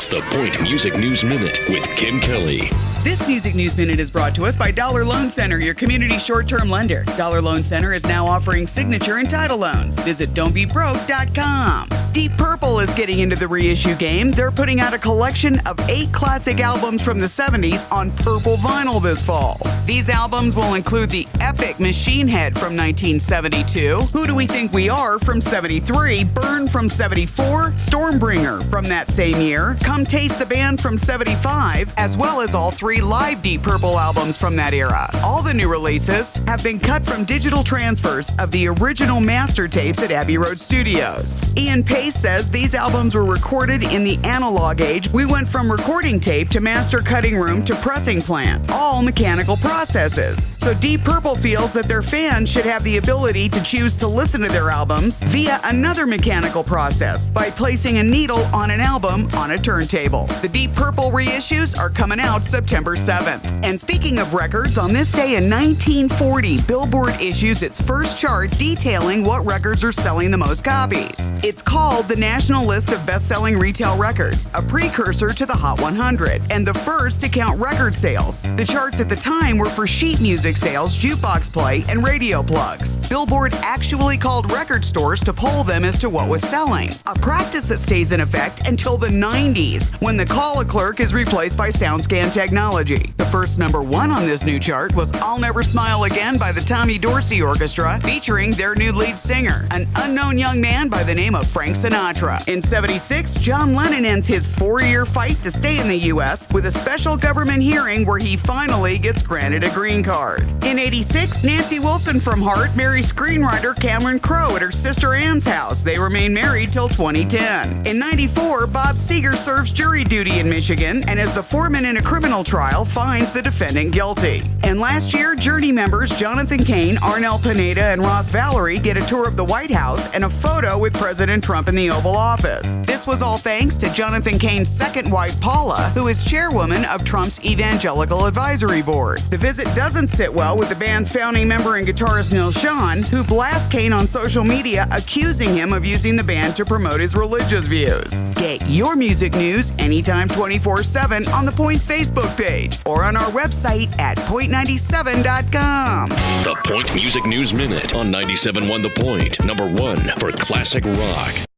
It's the Point Music News Minute with Kim Kelly. This Music News Minute is brought to us by Dollar Loan Center, your community short-term lender. Dollar Loan Center is now offering signature and title loans. Visit don'tbebroke.com. Deep Purple is getting into the reissue game. They're putting out a collection of 8 classic albums from the 70s on purple vinyl this fall. These albums will include the epic Machine Head from 1972, Who Do We Think We Are from 73, Burn from 74, Stormbringer from that same year, Come Taste the Band from 75, as well as all 3 live Deep Purple albums from that era. All the new releases have been cut from digital transfers of the original master tapes at Abbey Road Studios. Ian Pace says these albums were recorded in the analog age. We went from recording tape to master cutting room to pressing plant, all mechanical processes. So Deep Purple feels that their fans should have the ability to choose to listen to their albums via another mechanical process by placing a needle on an album on a turntable. The Deep Purple reissues are coming out September 7th. And speaking of records, on this day in 1940, Billboard issues its first chart detailing what records are selling the most copies. It's called the National List of Best-Selling Retail Records, a precursor to the Hot 100, and the first to count record sales. The charts at the time were for sheet music sales, jukebox play, and radio plugs. Billboard actually called record stores to poll them as to what was selling, a practice that stays in effect until the 90s, when the call-a-clerk is replaced by SoundScan technology. The first #1 on this new chart was I'll Never Smile Again by the Tommy Dorsey Orchestra, featuring their new lead singer, an unknown young man by the name of Frank Sinatra. In 76, John Lennon ends his 4-year fight to stay in the U.S. with a special government hearing where he finally gets granted a green card. In 86, Nancy Wilson from Heart marries screenwriter Cameron Crowe at her sister Ann's house. They remain married till 2010. In 94, Bob Seger serves jury duty in Michigan and as the foreman in a criminal trial finds the defendant guilty. And last year, Journey members Jonathan Cain, Arnel Pineda, and Ross Valerie get a tour of the White House and a photo with President Trump in the Oval Office. This was all thanks to Jonathan Cain's second wife, Paula, who is chairwoman of Trump's Evangelical Advisory Board. The visit doesn't sit well with the band's founding member and guitarist Neil Schon, who blasts Cain on social media, accusing him of using the band to promote his religious views. Get your music news anytime 24/7 on the Point's Facebook page or on our website at point97.com. The Point Music News Minute on 97.1 The Point, #1 for classic rock.